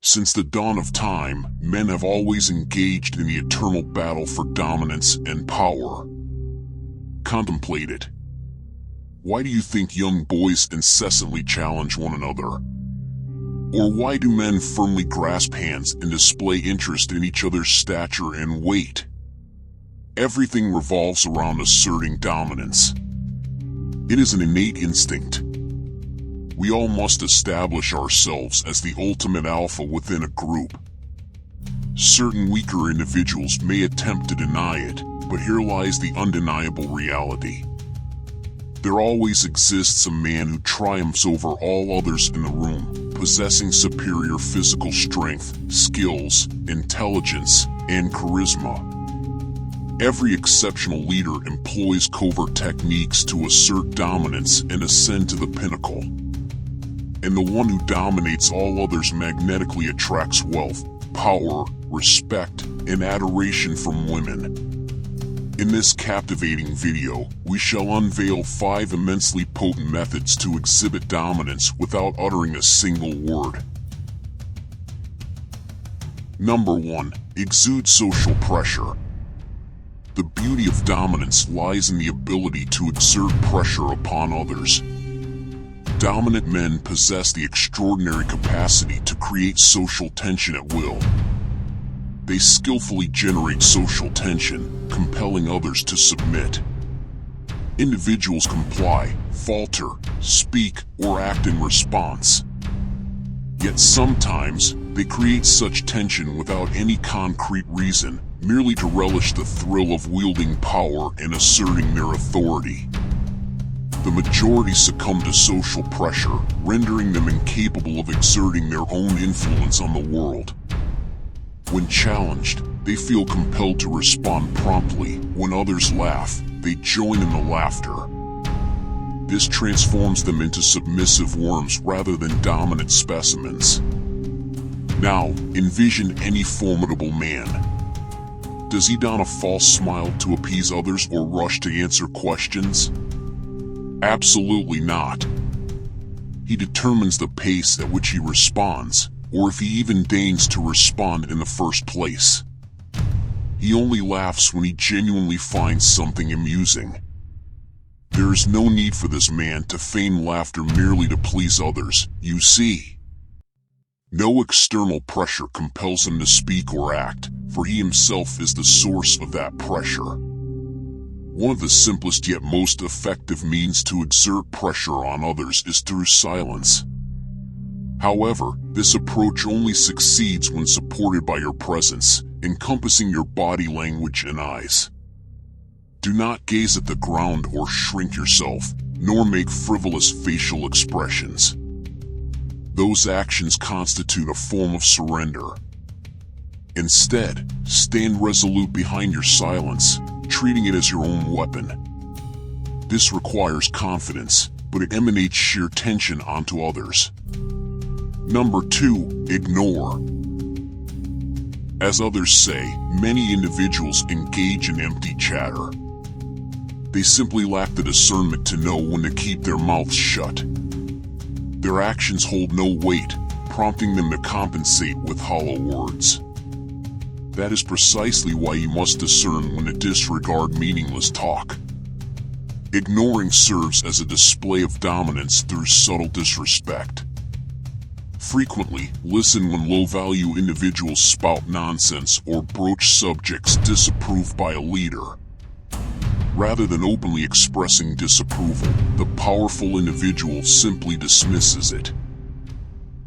Since the dawn of time, men have always engaged in the eternal battle for dominance and power. Contemplate it. Why do you think young boys incessantly challenge one another? Or why do men firmly grasp hands and display interest in each other's stature and weight? Everything revolves around asserting dominance. It is an innate instinct. We all must establish ourselves as the ultimate alpha within a group. Certain weaker individuals may attempt to deny it, but here lies the undeniable reality. There always exists a man who triumphs over all others in the room, possessing superior physical strength, skills, intelligence, and charisma. Every exceptional leader employs covert techniques to assert dominance and ascend to the pinnacle. And the one who dominates all others magnetically attracts wealth, power, respect, and adoration from women. In this captivating video, we shall unveil 5 immensely potent methods to exhibit dominance without uttering a single word. Number 1. Exude social pressure. The beauty of dominance lies in the ability to exert pressure upon others. Dominant men possess the extraordinary capacity to create social tension at will. They skillfully generate social tension, compelling others to submit. Individuals comply, falter, speak, or act in response. Yet sometimes, they create such tension without any concrete reason, merely to relish the thrill of wielding power and asserting their authority. The majority succumb to social pressure, rendering them incapable of exerting their own influence on the world. When challenged, they feel compelled to respond promptly. When others laugh, they join in the laughter. This transforms them into submissive worms rather than dominant specimens. Now, envision any formidable man. Does he don a false smile to appease others or rush to answer questions? Absolutely not. He determines the pace at which he responds, or if he even deigns to respond in the first place. He only laughs when he genuinely finds something amusing. There is no need for this man to feign laughter merely to please others, you see. No external pressure compels him to speak or act, for he himself is the source of that pressure. One of the simplest yet most effective means to exert pressure on others is through silence. However, this approach only succeeds when supported by your presence, encompassing your body language and eyes. Do not gaze at the ground or shrink yourself, nor make frivolous facial expressions. Those actions constitute a form of surrender. Instead, stand resolute behind your silence, treating it as your own weapon. This requires confidence, but it emanates sheer tension onto others. Number 2. Ignore. As others say, many individuals engage in empty chatter. They simply lack the discernment to know when to keep their mouths shut. Their actions hold no weight, prompting them to compensate with hollow words. That is precisely why you must discern when to disregard meaningless talk. Ignoring serves as a display of dominance through subtle disrespect. Frequently, listen when low-value individuals spout nonsense or broach subjects disapproved by a leader. Rather than openly expressing disapproval, the powerful individual simply dismisses it.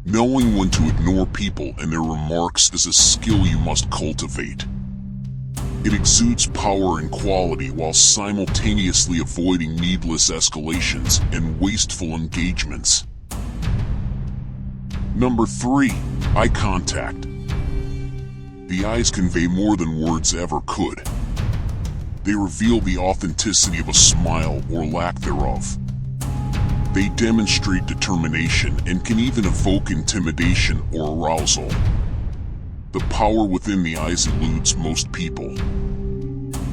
Knowing when to ignore people and their remarks is a skill you must cultivate. It exudes power and quality while simultaneously avoiding needless escalations and wasteful engagements. Number 3. Eye contact. The eyes convey more than words ever could. They reveal the authenticity of a smile or lack thereof. They demonstrate determination and can even evoke intimidation or arousal. The power within the eyes eludes most people.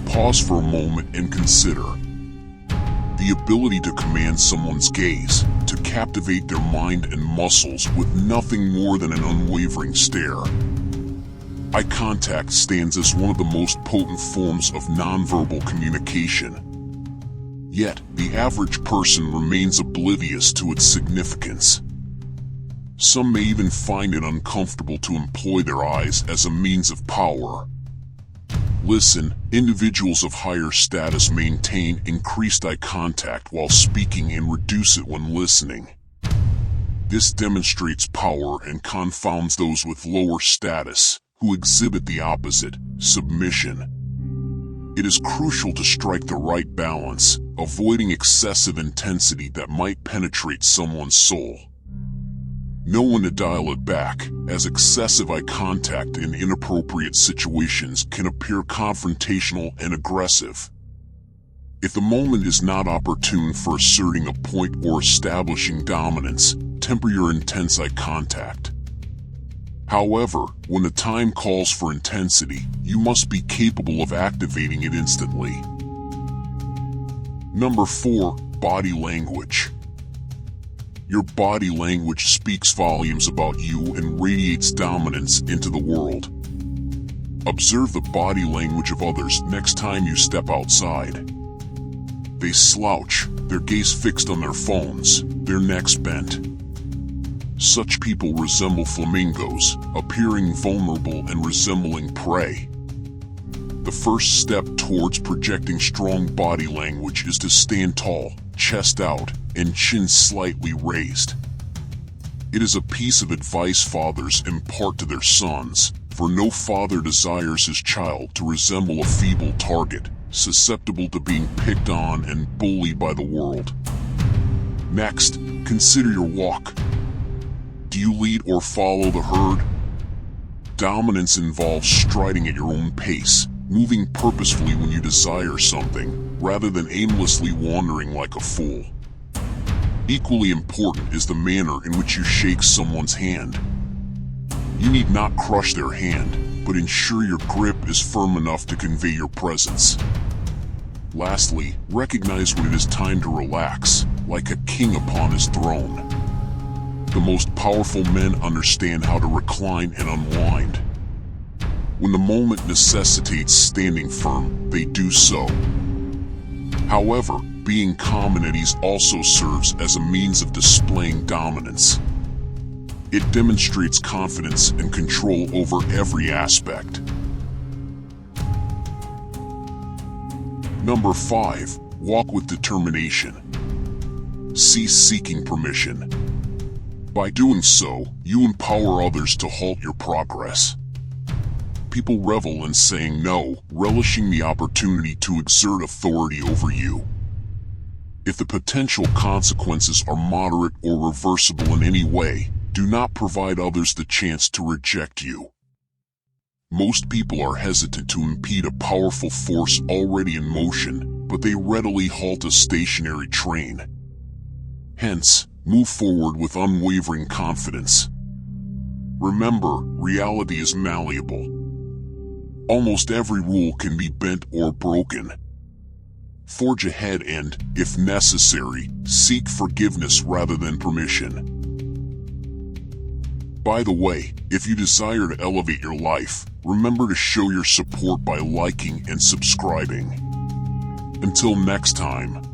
Pause for a moment and consider. The ability to command someone's gaze, to captivate their mind and muscles with nothing more than an unwavering stare. Eye contact stands as one of the most potent forms of nonverbal communication. Yet, the average person remains oblivious to its significance. Some may even find it uncomfortable to employ their eyes as a means of power. Listen, individuals of higher status maintain increased eye contact while speaking and reduce it when listening. This demonstrates power and confounds those with lower status, who exhibit the opposite, submission. It is crucial to strike the right balance, avoiding excessive intensity that might penetrate someone's soul. Know when to dial it back, as excessive eye contact in inappropriate situations can appear confrontational and aggressive. If the moment is not opportune for asserting a point or establishing dominance, temper your intense eye contact. However, when the time calls for intensity, you must be capable of activating it instantly. Number 4. Body language. Your body language speaks volumes about you and radiates dominance into the world. Observe the body language of others next time you step outside. They slouch, their gaze fixed on their phones, their necks bent. Such people resemble flamingos, appearing vulnerable and resembling prey. The first step towards projecting strong body language is to stand tall, chest out, and chin slightly raised. It is a piece of advice fathers impart to their sons, for no father desires his child to resemble a feeble target, susceptible to being picked on and bullied by the world. Next, consider your walk. Do you lead or follow the herd? Dominance involves striding at your own pace, moving purposefully when you desire something, rather than aimlessly wandering like a fool. Equally important is the manner in which you shake someone's hand. You need not crush their hand, but ensure your grip is firm enough to convey your presence. Lastly, recognize when it is time to relax, like a king upon his throne. The most powerful men understand how to recline and unwind. When the moment necessitates standing firm, they do so. However, being calm and at ease also serves as a means of displaying dominance. It demonstrates confidence and control over every aspect. Number 5. Walk with determination. Cease seeking permission. By doing so, you empower others to halt your progress. People revel in saying no, relishing the opportunity to exert authority over you. If the potential consequences are moderate or reversible in any way, do not provide others the chance to reject you. Most people are hesitant to impede a powerful force already in motion, but they readily halt a stationary train. Hence, move forward with unwavering confidence. Remember, reality is malleable. Almost every rule can be bent or broken. Forge ahead and, if necessary, seek forgiveness rather than permission. By the way, if you desire to elevate your life, remember to show your support by liking and subscribing. Until next time.